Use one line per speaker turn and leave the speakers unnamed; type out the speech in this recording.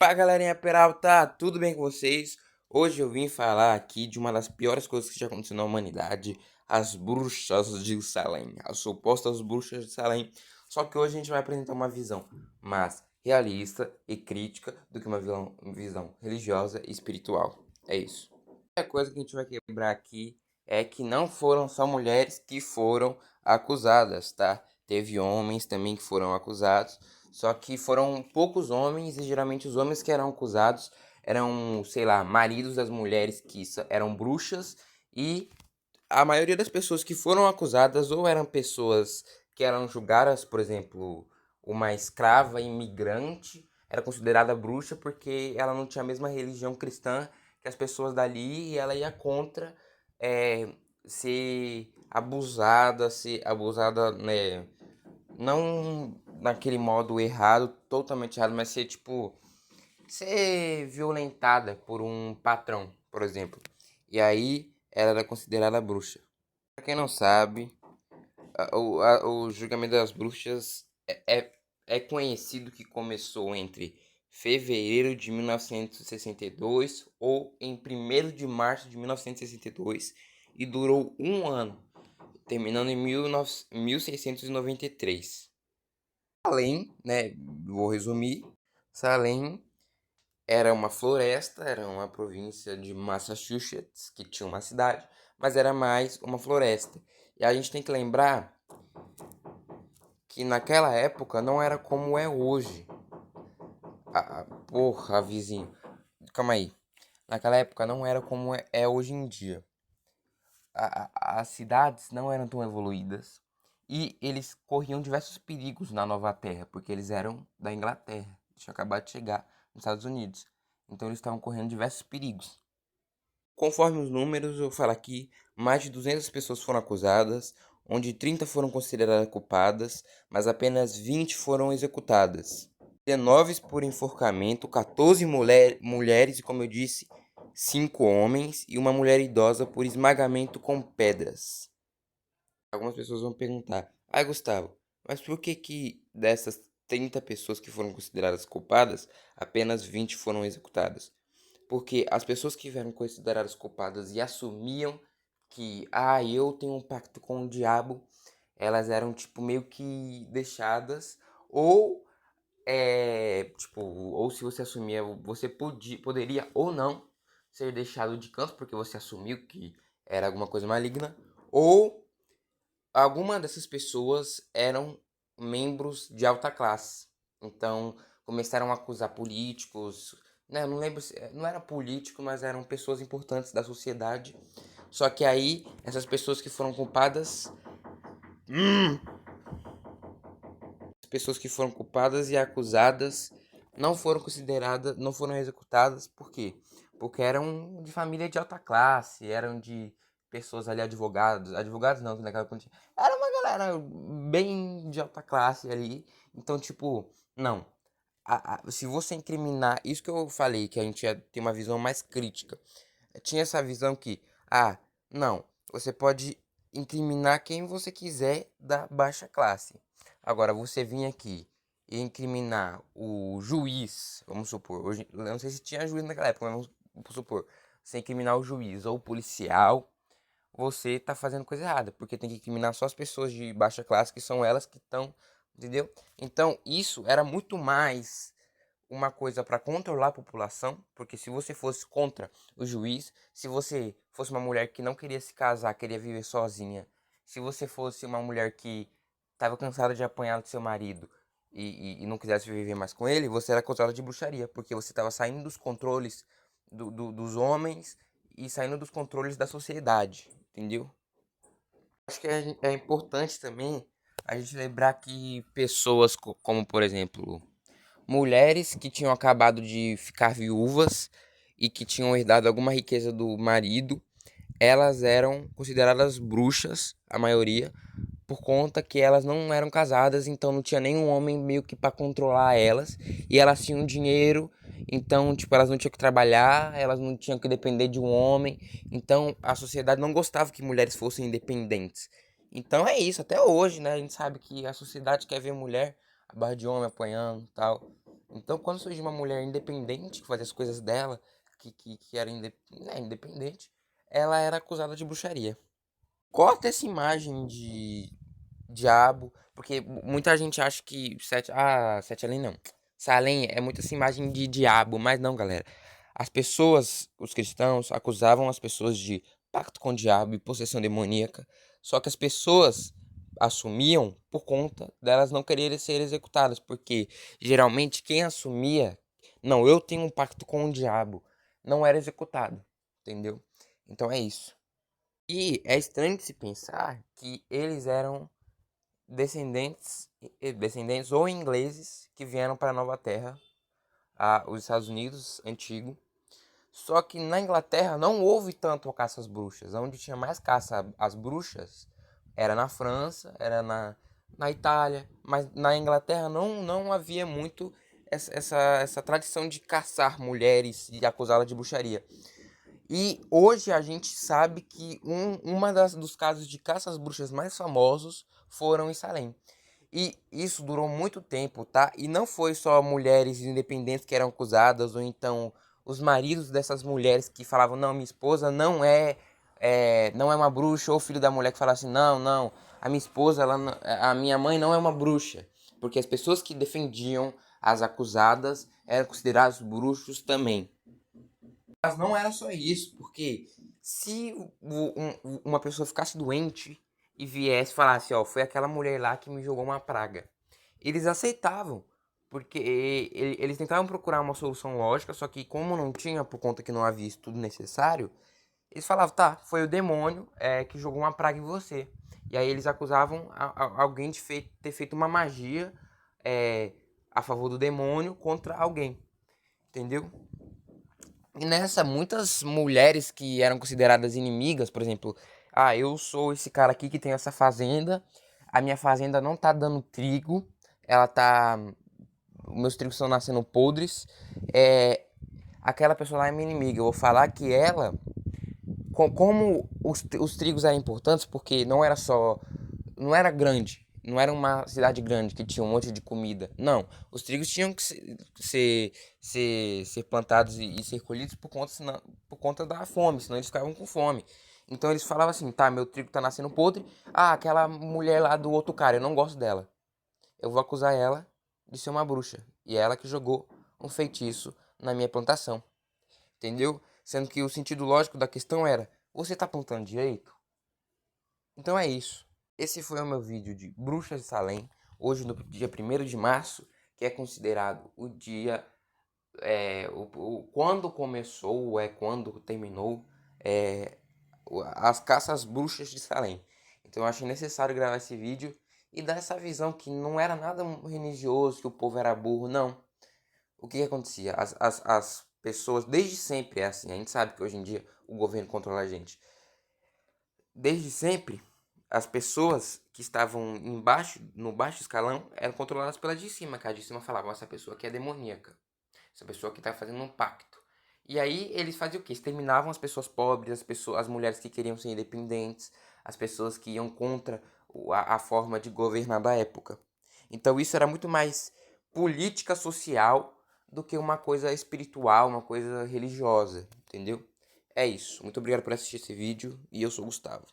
Opa, galerinha Peralta, tudo bem com vocês? Hoje eu vim falar aqui de uma das piores coisas que já aconteceu na humanidade, as bruxas de Salem, as supostas bruxas de Salem. Só que hoje a gente vai apresentar uma visão mais realista e crítica do que uma visão religiosa e espiritual. É isso. A coisa que a gente vai quebrar aqui é que não foram só mulheres que foram acusadas, tá? Teve homens também que foram acusados, só que foram poucos homens e geralmente os homens que eram acusados eram, sei lá, maridos das mulheres que eram bruxas e a maioria das pessoas que foram acusadas ou eram pessoas que eram julgadas, por exemplo, uma escrava imigrante era considerada bruxa porque ela não tinha a mesma religião cristã que as pessoas dali e ela ia contra é, ser abusada, né? Não naquele modo errado, totalmente errado, mas ser tipo ser violentada por um patrão, por exemplo. E aí ela era considerada bruxa. Pra quem não sabe, o julgamento das bruxas é conhecido que começou entre fevereiro de 1962 ou em 1º de março de 1962 e durou um ano, terminando em 1693. Salem, né, vou resumir, Salem era uma floresta, era uma província de Massachusetts, que tinha uma cidade, mas era mais uma floresta. E a gente tem que lembrar que naquela época não era como é hoje. Porra, vizinho. Calma aí. Naquela época não era como é hoje em dia. As cidades não eram tão evoluídas e eles corriam diversos perigos na Nova Terra, porque eles eram da Inglaterra. Tinham acabado de chegar nos Estados Unidos. Então eles estavam correndo diversos perigos. Conforme os números, eu falo aqui, mais de 200 pessoas foram acusadas, onde 30 foram consideradas culpadas, mas apenas 20 foram executadas. 19 por enforcamento, 14 mulheres e, como eu disse, 5 homens e uma mulher idosa por esmagamento com pedras. Algumas pessoas vão perguntar: "Ai, Gustavo, mas por que dessas 30 pessoas que foram consideradas culpadas, apenas 20 foram executadas?" Porque as pessoas que eram consideradas culpadas e assumiam que, eu tenho um pacto com o diabo, elas eram, tipo, meio que deixadas, ou, tipo, ou se você assumia, você poderia ou não ser deixado de canto, porque você assumiu que era alguma coisa maligna, ou alguma dessas pessoas eram membros de alta classe. Então, começaram a acusar políticos, né? Eu não lembro se não era político, mas eram pessoas importantes da sociedade. Só que aí, essas pessoas que foram culpadas, as pessoas que foram culpadas e acusadas não foram consideradas, não foram executadas, por quê? Porque eram de família de alta classe, eram de pessoas ali, advogados não, que naquela época não tinha. Era uma galera bem de alta classe ali. Então, tipo, não. Se você incriminar, isso que eu falei, que a gente ia ter uma visão mais crítica. Tinha essa visão que, não, você pode incriminar quem você quiser da baixa classe. Agora, você vir aqui e incriminar o juiz, vamos supor, hoje, eu não sei se tinha juiz naquela época, mas vamos supor, você incriminar o juiz ou o policial, você tá fazendo coisa errada, porque tem que incriminar só as pessoas de baixa classe, que são elas que estão, entendeu? Então, isso era muito mais uma coisa para controlar a população, porque se você fosse contra o juiz, se você fosse uma mulher que não queria se casar, queria viver sozinha, se você fosse uma mulher que estava cansada de apanhar do seu marido e não quisesse viver mais com ele, você era acusada de bruxaria, porque você estava saindo dos controles dos homens e saindo dos controles da sociedade, entendeu? Acho que é importante também a gente lembrar que pessoas como, por exemplo, mulheres que tinham acabado de ficar viúvas e que tinham herdado alguma riqueza do marido, elas eram consideradas bruxas, a maioria, por conta que elas não eram casadas, então não tinha nenhum homem meio que para controlar elas, e elas tinham dinheiro, então tipo elas não tinham que trabalhar, elas não tinham que depender de um homem, então a sociedade não gostava que mulheres fossem independentes. Então é isso, até hoje, né? A gente sabe que a sociedade quer ver mulher a barra de homem apanhando, tal. Então, quando surgiu uma mulher independente que fazia as coisas dela, que era independente, ela era acusada de bruxaria. Corta essa imagem de diabo, porque muita gente acha que Sete Além não. Salem é muito essa imagem de diabo, mas não, galera. As pessoas, os cristãos, acusavam as pessoas de pacto com o diabo e possessão demoníaca, só que as pessoas assumiam por conta delas não quererem ser executadas, porque geralmente quem assumia, não, eu tenho um pacto com o diabo, não era executado, entendeu? Então é isso. E é estranho de se pensar que eles eram descendentes ou ingleses que vieram para a Nova Terra, os Estados Unidos antigo. Só que na Inglaterra não houve tanto caça às bruxas. Onde tinha mais caça às bruxas era na França, era na Itália. Mas na Inglaterra não havia muito essa tradição de caçar mulheres e acusá-las de bruxaria. E hoje a gente sabe que dos casos de caça às bruxas mais famosos foram em Salem. E isso durou muito tempo, tá? E não foi só mulheres independentes que eram acusadas, ou então os maridos dessas mulheres que falavam, não, minha esposa não é uma bruxa, ou o filho da mulher que falava assim, não, a minha esposa, a minha mãe não é uma bruxa. Porque as pessoas que defendiam as acusadas eram considerados bruxos também. Mas não era só isso, porque se uma pessoa ficasse doente e viesse e falasse, ó, foi aquela mulher lá que me jogou uma praga, eles aceitavam, porque eles tentavam procurar uma solução lógica, só que como não tinha, por conta que não havia estudo necessário, eles falavam, tá, foi o demônio que jogou uma praga em você. E aí eles acusavam alguém de ter feito uma magia a favor do demônio contra alguém, entendeu? E nessa, muitas mulheres que eram consideradas inimigas, por exemplo, eu sou esse cara aqui que tem essa fazenda, a minha fazenda não tá dando trigo, ela tá. Meus trigos estão nascendo podres. Aquela pessoa lá é minha inimiga. Eu vou falar que ela, como os trigos eram importantes, porque não era só. Não era grande. Não era uma cidade grande que tinha um monte de comida. Não. Os trigos tinham que ser plantados e ser colhidos por conta da fome, senão eles ficavam com fome. Então eles falavam assim: tá, meu trigo tá nascendo podre. Aquela mulher lá do outro cara, eu não gosto dela. Eu vou acusar ela de ser uma bruxa. E é ela que jogou um feitiço na minha plantação. Entendeu? Sendo que o sentido lógico da questão era: você tá plantando direito? Então é isso. Esse foi o meu vídeo de Bruxas de Salem, hoje no dia 1º de março, que é considerado o dia, quando começou, quando terminou, as caças às bruxas de Salem. Então eu achei necessário gravar esse vídeo e dar essa visão que não era nada religioso, que o povo era burro, não. O que acontecia? As pessoas, desde sempre é assim, a gente sabe que hoje em dia o governo controla a gente. Desde sempre, as pessoas que estavam no baixo escalão, eram controladas pela de cima, que a de cima falava, essa pessoa aqui é demoníaca, essa pessoa aqui está fazendo um pacto. E aí eles faziam o quê? Exterminavam as pessoas pobres, as mulheres que queriam ser independentes, as pessoas que iam contra a forma de governar da época. Então isso era muito mais política social do que uma coisa espiritual, uma coisa religiosa, entendeu? É isso. Muito obrigado por assistir esse vídeo e eu sou o Gustavo.